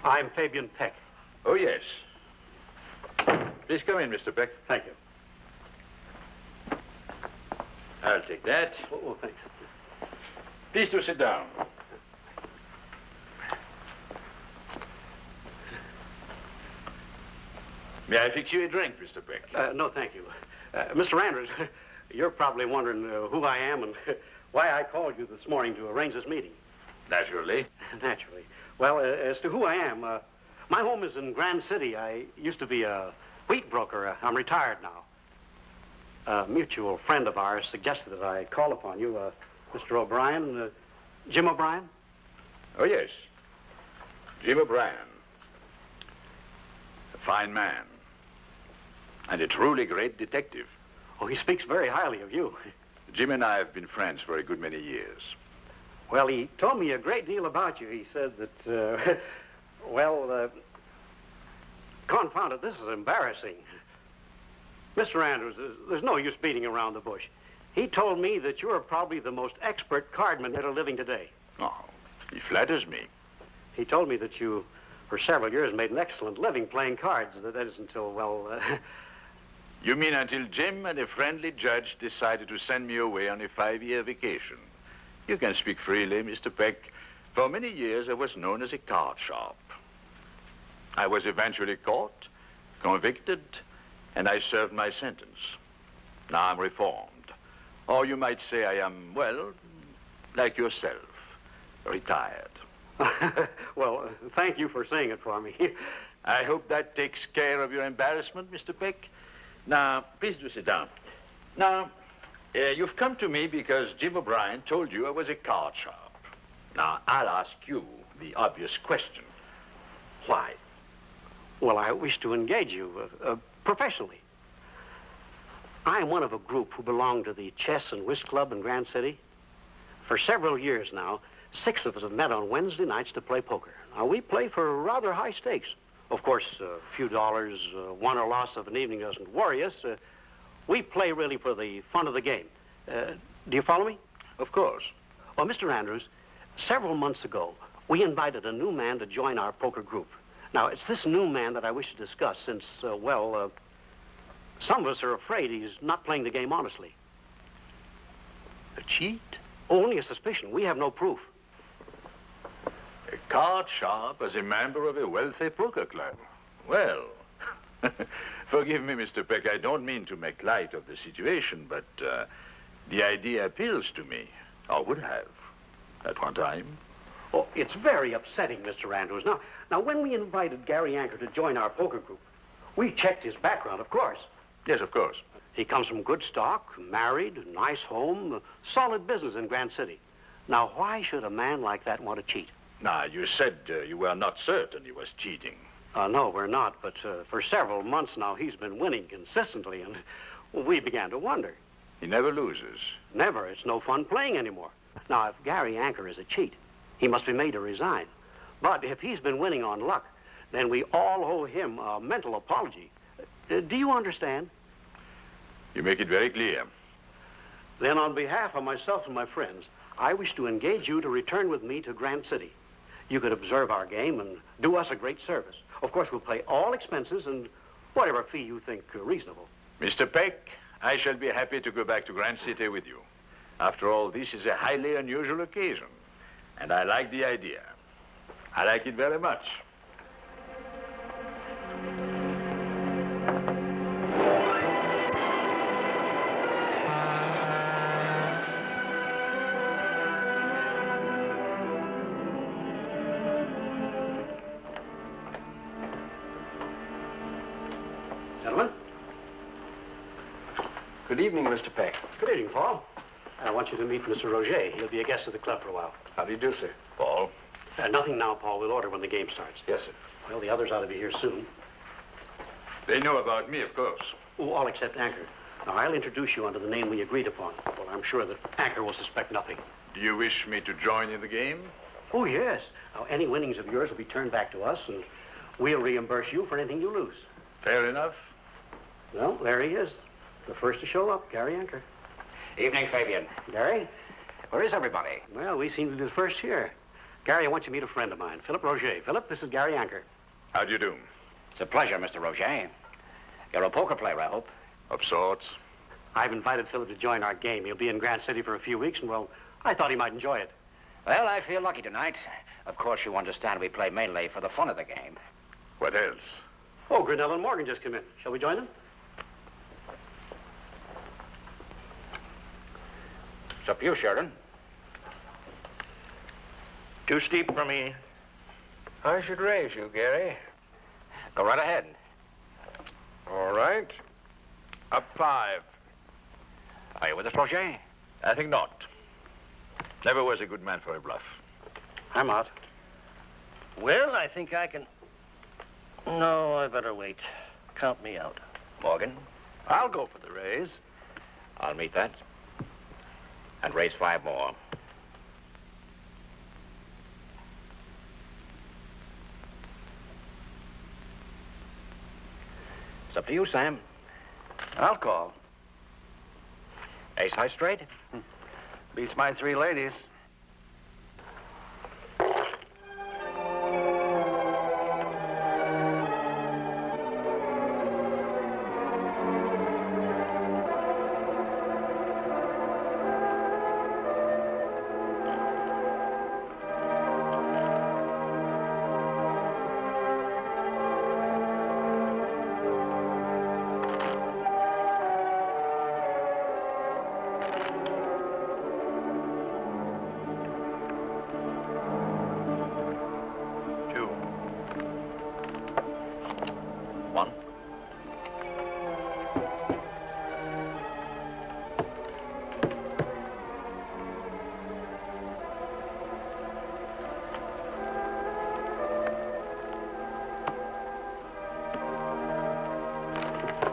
I'm Fabian Peck. Oh, yes. Please come in, Mr. Peck. Thank you. I'll take that. Oh, thanks. Please do sit down. May I fix you a drink, Mr. Peck? No, thank you. Mr. Andrews, you're probably wondering who I am and why I called you this morning to arrange this meeting. Naturally. Naturally. Well, as to who I am, my home is in Grand City. I used to be a wheat broker. I'm retired now. A mutual friend of ours suggested that I call upon you, Mr. O'Brien, Jim O'Brien. Oh, yes. Jim O'Brien. A fine man. And a truly great detective. Oh, he speaks very highly of you. Jim and I have been friends for a good many years. Well, he told me a great deal about you. He said that, confound it, this is embarrassing. Mr. Andrews, there's no use beating around the bush. He told me that you're probably the most expert cardman that are living today. Oh, he flatters me. He told me that you, for several years, made an excellent living playing cards. That is until, You mean until Jim and a friendly judge decided to send me away on a 5-year vacation? You can speak freely, Mr. Peck. For many years, I was known as a card sharp. I was eventually caught, convicted, and I served my sentence. Now I'm reformed. Or you might say I am, well, like yourself, retired. Well, thank you for saying it for me. I hope that takes care of your embarrassment, Mr. Peck. Now, please do sit down. Now, you've come to me because Jim O'Brien told you I was a card sharp. Now, I'll ask you the obvious question. Why? Well, I wish to engage you professionally. I am one of a group who belong to the Chess and Whist Club in Grand City. For several years now, 6 of us have met on Wednesday nights to play poker. Now, we play for rather high stakes. Of course, a few dollars, won or loss of an evening doesn't worry us. We play really for the fun of the game. Do you follow me? Of course. Well, Mr. Andrews, several months ago, we invited a new man to join our poker group. Now, it's this new man that I wish to discuss since, some of us are afraid he's not playing the game honestly. A cheat? Only a suspicion. We have no proof. A card sharp as a member of a wealthy poker club. Well, forgive me, Mr. Peck, I don't mean to make light of the situation, but the idea appeals to me, or would have, at one time. Oh, it's very upsetting, Mr. Andrews. Now, when we invited Gary Anker to join our poker group, we checked his background, of course. Yes, of course. He comes from good stock, married, nice home, solid business in Grand City. Now, why should a man like that want to cheat? Now, you said you were not certain he was cheating. No, we're not, but for several months now, he's been winning consistently, and we began to wonder. He never loses. Never. It's no fun playing anymore. Now, if Gary Anker is a cheat, he must be made to resign. But if he's been winning on luck, then we all owe him a mental apology. Do you understand? You make it very clear. Then on behalf of myself and my friends, I wish to engage you to return with me to Grand City. You could observe our game and do us a great service. Of course, we'll pay all expenses and whatever fee you think reasonable. Mr. Peck, I shall be happy to go back to Grand City with you. After all, this is a highly unusual occasion, and I like the idea. I like it very much. Gentlemen. Good evening, Mr. Peck. Good evening, Paul. I want you to meet Mr. Roger. He'll be a guest of the club for a while. How do you do, sir? Paul? Nothing now, Paul. We'll order when the game starts. Yes, sir. Well, the others ought to be here soon. They know about me, of course. Oh, all except Anker. Now, I'll introduce you under the name we agreed upon. Well, I'm sure that Anker will suspect nothing. Do you wish me to join in the game? Oh, yes. Now, any winnings of yours will be turned back to us, and we'll reimburse you for anything you lose. Fair enough. Well, there he is. The first to show up, Gary Anker. Evening, Fabian. Gary? Where is everybody? Well, we seem to be the first here. Gary, I want you to meet a friend of mine, Philip Roger. Philip, this is Gary Anker. How do you do? It's a pleasure, Mr. Roger. You're a poker player, I hope. Of sorts. I've invited Philip to join our game. He'll be in Grant City for a few weeks, and, well, I thought he might enjoy it. Well, I feel lucky tonight. Of course, you understand we play mainly for the fun of the game. What else? Oh, Grinnell and Morgan just came in. Shall we join them? It's up to you, Sheridan. Too steep for me. I should raise you, Gary. Go right ahead. All right. Up 5. Are you with us, Roger? I think not. Never was a good man for a bluff. I'm out. Well, I think I can... No, I better wait. Count me out. Morgan, I'll go for the raise. I'll meet that. And raise 5 more. It's up to you, Sam. I'll call. Ace high straight? Beats my 3 ladies.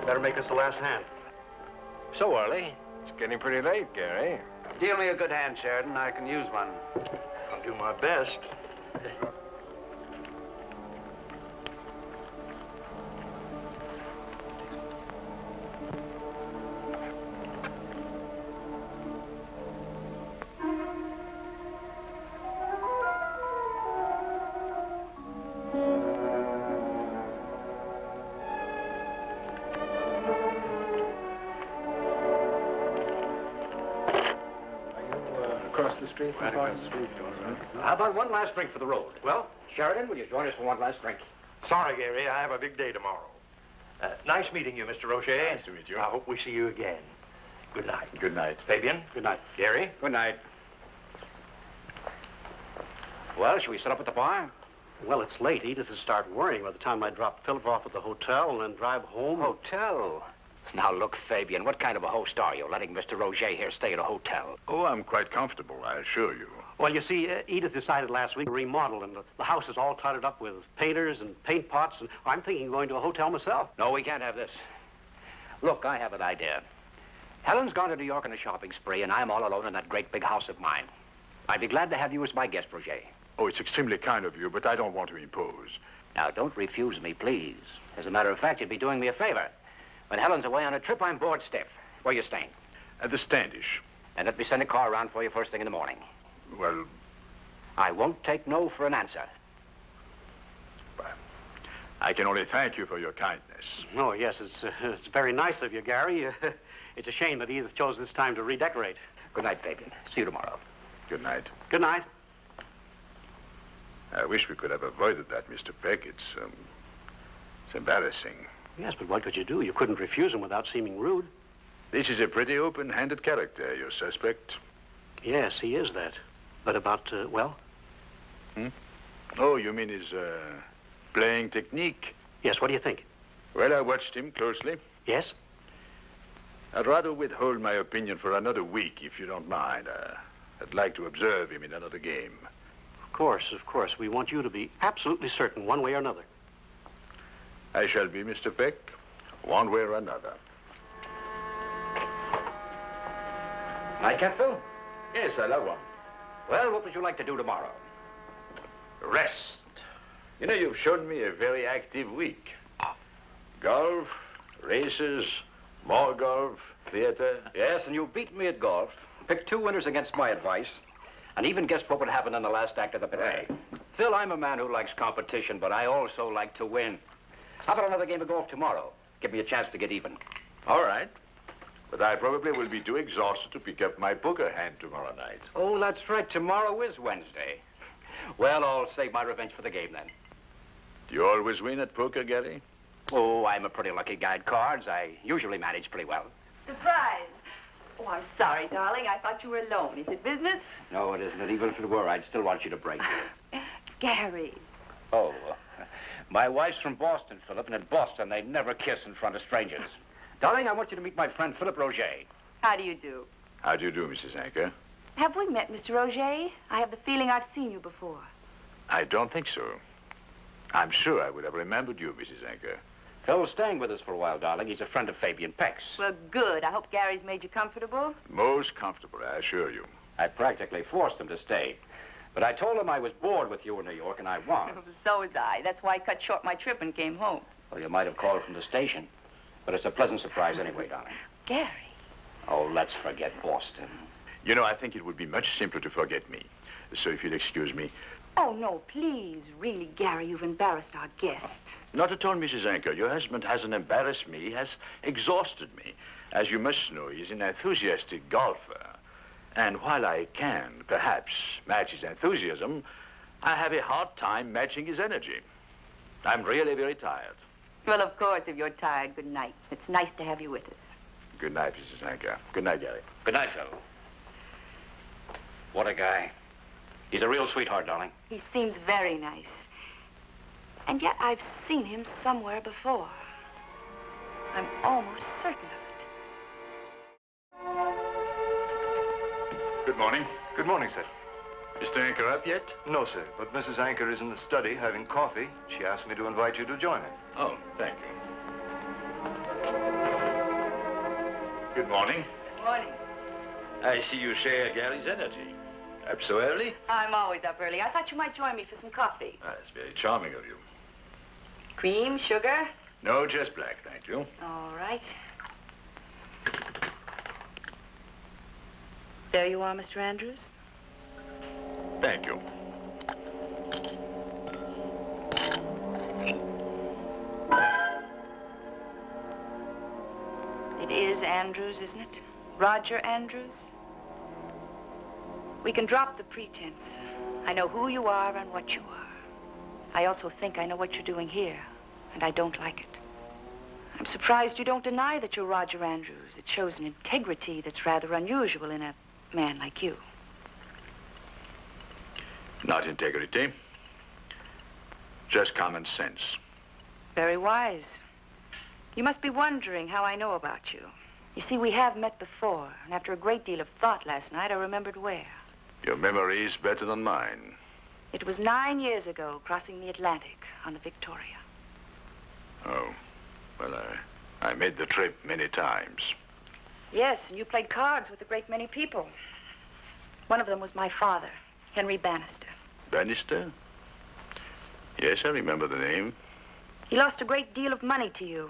Better make us the last hand. So early? It's getting pretty late, Gary. Deal me a good hand, Sheridan. I can use one. I'll do my best. Across the street? Right across the street. How about one last drink for the road? Well, Sheridan, will you join us for one last drink? Sorry, Gary. I have a big day tomorrow. Nice meeting you, Mr. Rocher. Nice to meet you. I hope we see you again. Good night. Good night. Fabian? Good night. Gary? Good night. Well, shall we set up at the bar? Well, it's late. Edith will start worrying by the time I drop Philip off at the hotel and then drive home. Hotel? Now, look, Fabian, what kind of a host are you, letting Mr. Roger here stay at a hotel? Oh, I'm quite comfortable, I assure you. Well, you see, Edith decided last week to remodel, and the house is all cluttered up with painters and paint pots, and I'm thinking of going to a hotel myself. No, we can't have this. Look, I have an idea. Helen's gone to New York on a shopping spree, and I'm all alone in that great big house of mine. I'd be glad to have you as my guest, Roger. Oh, it's extremely kind of you, but I don't want to impose. Now, don't refuse me, please. As a matter of fact, you'd be doing me a favor. When Helen's away on a trip, I'm bored stiff. Where are you staying? At the Standish. And let me send a car around for you first thing in the morning. Well, I won't take no for an answer. I can only thank you for your kindness. Oh, yes, it's very nice of you, Gary. It's a shame that Edith chose this time to redecorate. Good night, Fabian. See you tomorrow. Good night. Good night. I wish we could have avoided that, Mr. Peck. It's embarrassing. Yes, but what could you do? You couldn't refuse him without seeming rude. This is a pretty open-handed character, your suspect. Yes, he is that. But about, well? Oh, you mean his, playing technique? Yes, what do you think? Well, I watched him closely. Yes? I'd rather withhold my opinion for another week, if you don't mind. I'd like to observe him in another game. Of course. We want you to be absolutely certain, one way or another. I shall be, Mr. Peck, one way or another. Nightcap, Phil? Yes, I love one. Well, what would you like to do tomorrow? Rest. You know, you've shown me a very active week. Golf, races, more golf, theater. Yes, and you beat me at golf. Picked 2 winners against my advice. and even guessed what would happen in the last act of the play. Phil, I'm a man who likes competition, but I also like to win. How about another game of golf tomorrow? Give me a chance to get even. All right. But I probably will be too exhausted to pick up my poker hand tomorrow night. Oh, that's right. Tomorrow is Wednesday. Well, I'll save my revenge for the game then. Do you always win at poker, Gary? Oh, I'm a pretty lucky guy at cards. I usually manage pretty well. Surprise. Oh, I'm sorry, darling. I thought you were alone. Is it business? No, it isn't. Even if it were, I'd still want you to break. Gary. Oh, my wife's from Boston, Philip, and in Boston, they never kiss in front of strangers. Darling, I want you to meet my friend, Philip Roger. How do you do? How do you do, Mrs. Anker? Have we met, Mr. Roger? I have the feeling I've seen you before. I don't think so. I'm sure I would have remembered you, Mrs. Anker. Phil's staying with us for a while, darling. He's a friend of Fabian Peck's. Well, good. I hope Gary's made you comfortable. Most comfortable, I assure you. I practically forced him to stay. But I told him I was bored with you in New York, and I was. So was I. That's why I cut short my trip and came home. Well, you might have called from the station. But it's a pleasant surprise anyway, darling. Gary. Oh, let's forget Boston. You know, I think it would be much simpler to forget me. So if you'll excuse me. Oh, no, please. Really, Gary, you've embarrassed our guest. Not at all, Mrs. Anker. Your husband hasn't embarrassed me. He has exhausted me. As you must know, he's an enthusiastic golfer. And while I can, perhaps, match his enthusiasm, I have a hard time matching his energy. I'm really very tired. Well, of course, if you're tired, good night. It's nice to have you with us. Good night, Mrs. Anker. Good night, Gary. Good night, Phil. What a guy. He's a real sweetheart, darling. He seems very nice. And yet I've seen him somewhere before. I'm almost certain of it. Good morning. Good morning, sir. Mr. Anker up yet? No, sir, but Mrs. Anker is in the study having coffee. She asked me to invite you to join her. Oh, thank you. Good morning. Good morning. I see you share Gary's energy. Up so early? I'm always up early. I thought you might join me for some coffee. That's very charming of you. Cream, sugar? No, just black, thank you. All right. There you are, Mr. Andrews. Thank you. It is Andrews, isn't it? Roger Andrews? We can drop the pretense. I know who you are and what you are. I also think I know what you're doing here, and I don't like it. I'm surprised you don't deny that you're Roger Andrews. It shows an integrity that's rather unusual in a man like you. Not integrity. Just common sense. Very wise. You must be wondering how I know about you. You see, we have met before, and after a great deal of thought last night, I remembered where. Your memory is better than mine. It was 9 years ago, crossing the Atlantic on the Victoria. Oh, well, I made the trip many times. Yes, and you played cards with a great many people. One of them was my father, Henry Bannister. Bannister? Yes, I remember the name. He lost a great deal of money to you.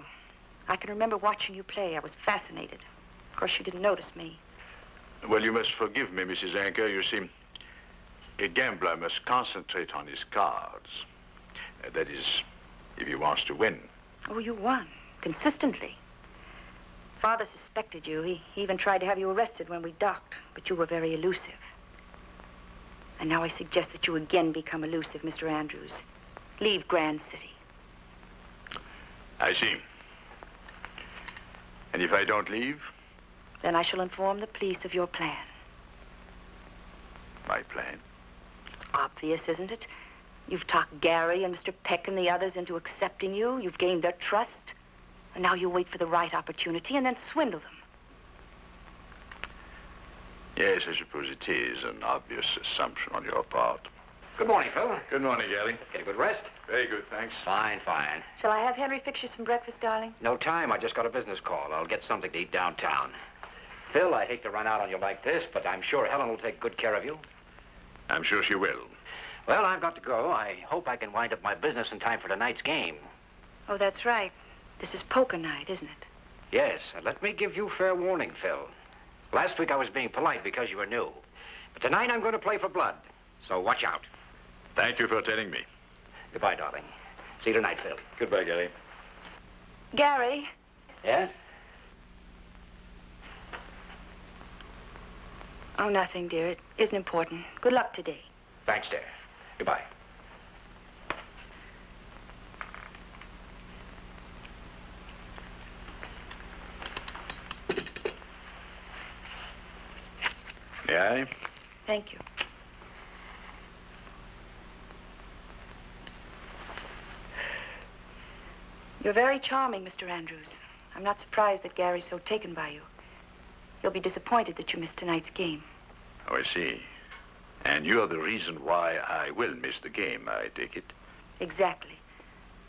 I can remember watching you play. I was fascinated. Of course, you didn't notice me. Well, you must forgive me, Mrs. Anker. You see, a gambler must concentrate on his cards. That is, if he wants to win. Oh, you won. Consistently. Father suspected you. He even tried to have you arrested when we docked, but you were very elusive. And now I suggest that you again become elusive, Mr. Andrews. Leave Grand City. I see. And if I don't leave? Then I shall inform the police of your plan. My plan? It's obvious, isn't it? You've talked Gary and Mr. Peck and the others into accepting you. You've gained their trust. And now you wait for the right opportunity and then swindle them. Yes, I suppose it is an obvious assumption on your part. Good morning, Phil. Good morning, Gary. Get a good rest? Very good, thanks. Fine, fine. Shall I have Henry fix you some breakfast, darling? No time. I just got a business call. I'll get something to eat downtown. Phil, I hate to run out on you like this, but I'm sure Helen will take good care of you. I'm sure she will. Well, I've got to go. I hope I can wind up my business in time for tonight's game. Oh, that's right. This is poker night, isn't it? Yes, and let me give you fair warning, Phil. Last week I was being polite because you were new. But tonight I'm going to play for blood, so watch out. Thank you for telling me. Goodbye, darling. See you tonight, Phil. Goodbye, Gary. Gary, Yes? oh, nothing, dear. It isn't important. Good luck today. Thanks, dear. Goodbye. Yeah? Thank you. You're very charming, Mr. Andrews. I'm not surprised that Gary's so taken by you. He'll be disappointed that you missed tonight's game. Oh, I see. And you're the reason why I will miss the game, I take it. Exactly.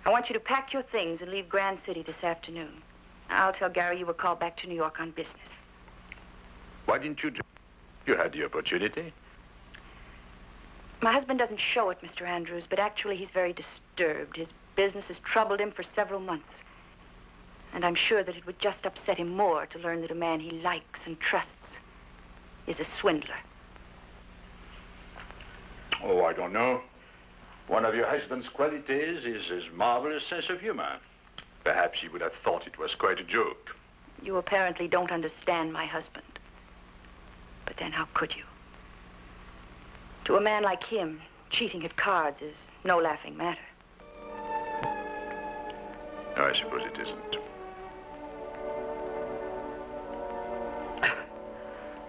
I want you to pack your things and leave Grand City this afternoon. I'll tell Gary you were called back to New York on business. Why didn't you do... You had the opportunity. My husband doesn't show it, Mr. Andrews, but actually he's very disturbed. His business has troubled him for several months. And I'm sure that it would just upset him more to learn that a man he likes and trusts is a swindler. Oh, I don't know. One of your husband's qualities is his marvelous sense of humor. Perhaps he would have thought it was quite a joke. You apparently don't understand my husband. But then how could you? To a man like him, cheating at cards is no laughing matter. No, I suppose it isn't.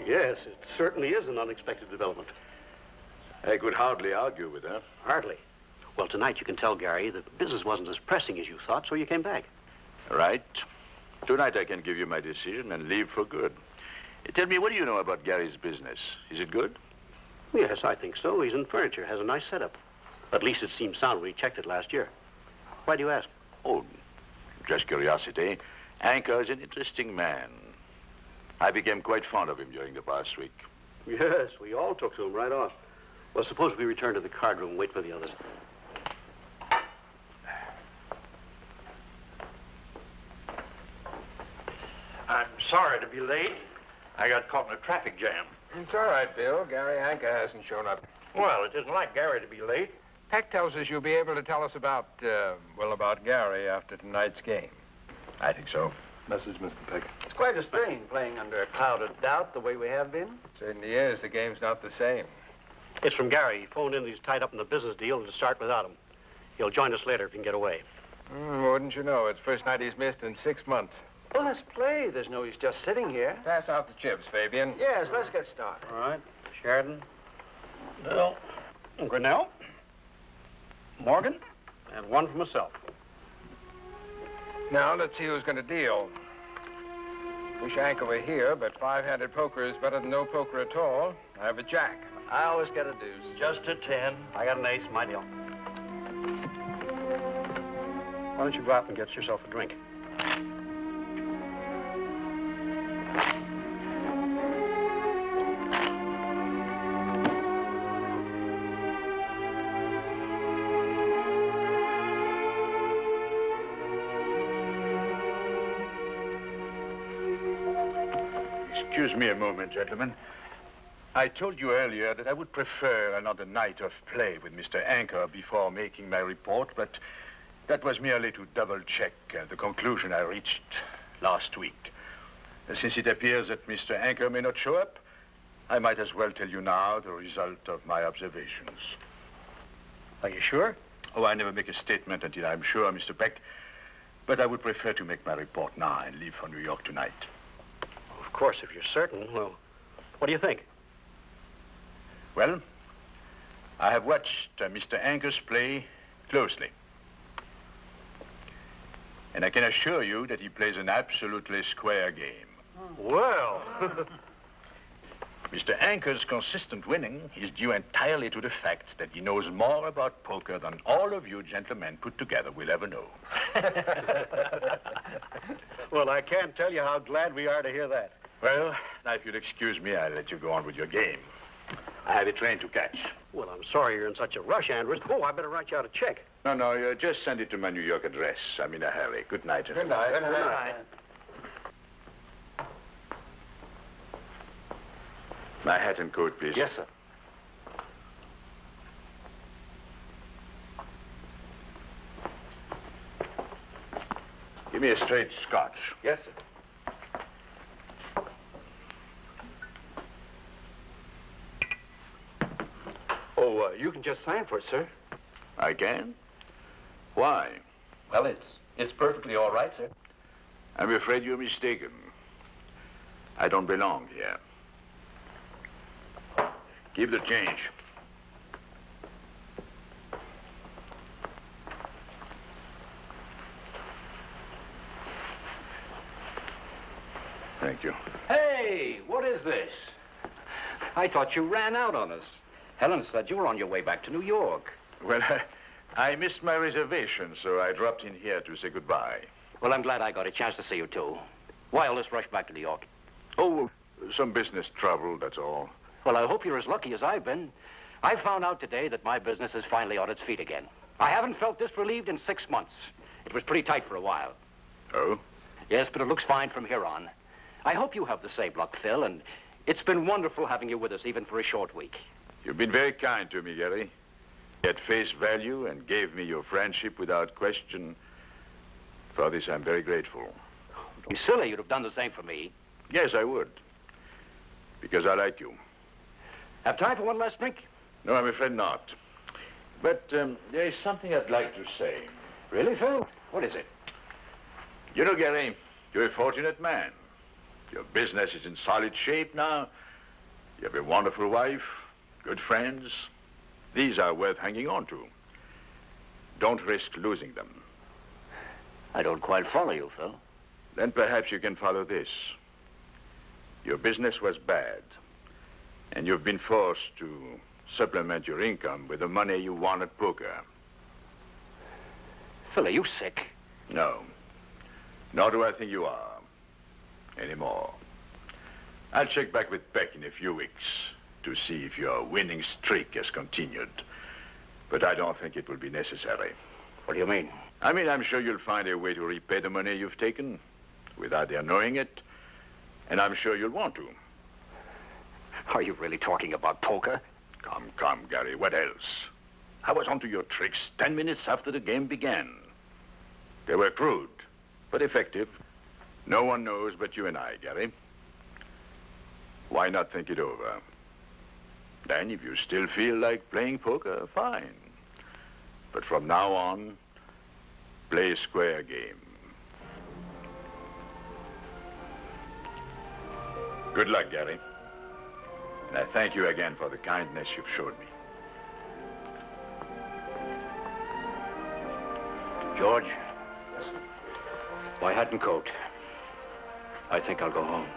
Yes, it certainly is an unexpected development. I could hardly argue with her. Hardly. Well, tonight you can tell Gary that business wasn't as pressing as you thought, so you came back. Right. Tonight I can give you my decision and leave for good. Tell me, what do you know about Gary's business? Is it good? Yes, I think so. He's in furniture, has a nice setup. At least it seemed sound when he checked it last year. Why do you ask? Oh, just curiosity. Anchor is an interesting man. I became quite fond of him during the past week. Yes, we all took to him right off. Well, suppose we return to the card room and wait for the others. I'm sorry to be late. I got caught in a traffic jam. It's all right, Bill. Gary Anker hasn't shown up. Well, it isn't like Gary to be late. Peck tells us you'll be able to tell us about Gary after tonight's game. I think so. Message, Mr. Peck. It's quite a strain playing under a cloud of doubt the way we have been. It certainly is. The game's not the same. It's from Gary. He phoned in that he's tied up in the business deal and to start without him. He'll join us later if he can get away. Wouldn't you know? It's the first night he's missed in 6 months. Well, let's play. There's no use just sitting here. Pass out the chips, Fabian. Yes, let's get started. All right. Sheridan, Bill, Grinnell, Morgan, and one for myself. Now, let's see who's going to deal. Wish Anker were here, but five-handed poker is better than no poker at all. I have a jack. I always get a deuce. Just a 10. I got an ace, my deal. Why don't you go out and get yourself a drink? Excuse me a moment, gentlemen. I told you earlier that I would prefer another night of play with Mr. Anker before making my report, but that was merely to double-check the conclusion I reached last week. Since it appears that Mr. Anker may not show up, I might as well tell you now the result of my observations. Are you sure? Oh, I never make a statement until I'm sure, Mr. Peck. But I would prefer to make my report now and leave for New York tonight. Of course, if you're certain. Well, what do you think? Well, I have watched Mr. Anker's play closely. And I can assure you that he plays an absolutely square game. Well. Mr. Anker's consistent winning is due entirely to the fact that he knows more about poker than all of you gentlemen put together will ever know. Well, I can't tell you how glad we are to hear that. Well, now if you'll excuse me, I'll let you go on with your game. I have a train to catch. Well, I'm sorry you're in such a rush, Andrews. Oh, I better write you out a check. No, just send it to my New York address. I'm in a hurry. Good night, gentlemen. Good night. Good night. My hat and coat, please. Yes, sir. Give me a straight scotch. Yes, sir. Oh, you can just sign for it, sir. I can? Why? Well, it's perfectly all right, sir. I'm afraid you're mistaken. I don't belong here. Keep the change. Thank you. Hey, what is this? I thought you ran out on us. Helen said you were on your way back to New York. Well, I missed my reservation, so I dropped in here to say goodbye. Well, I'm glad I got a chance to see you, too. Why all this rush back to New York? Oh, some business trouble, that's all. Well, I hope you're as lucky as I've been. I found out today that my business is finally on its feet again. I haven't felt this relieved in 6 months. It was pretty tight for a while. Oh? Yes, but it looks fine from here on. I hope you have the same luck, Phil, and it's been wonderful having you with us, even for a short week. You've been very kind to me, Gary. At face value and gave me your friendship without question. For this, I'm very grateful. Don't be silly. You'd have done the same for me. Yes, I would. Because I like you. Have time for one last drink? No, I'm afraid not. But there is something I'd like to say. Really, Phil? What is it? You know, Gary, you're a fortunate man. Your business is in solid shape now. You have a wonderful wife, good friends. These are worth hanging on to. Don't risk losing them. I don't quite follow you, Phil. Then perhaps you can follow this. Your business was bad, and you've been forced to supplement your income with the money you won at poker. Phil, are you sick? No. Nor do I think you are. Anymore. I'll check back with Beck in a few weeks to see if your winning streak has continued. But I don't think it will be necessary. What do you mean? I mean, I'm sure you'll find a way to repay the money you've taken without their knowing it. And I'm sure you'll want to. Are you really talking about poker? Come, Gary. What else? I was onto your tricks 10 minutes after the game began. They were crude, but effective. No one knows but you and I, Gary. Why not think it over? Then, if you still feel like playing poker, fine. But from now on, play a square game. Good luck, Gary. And I thank you again for the kindness you've showed me. George? Yes, my hat and coat. I think I'll go home.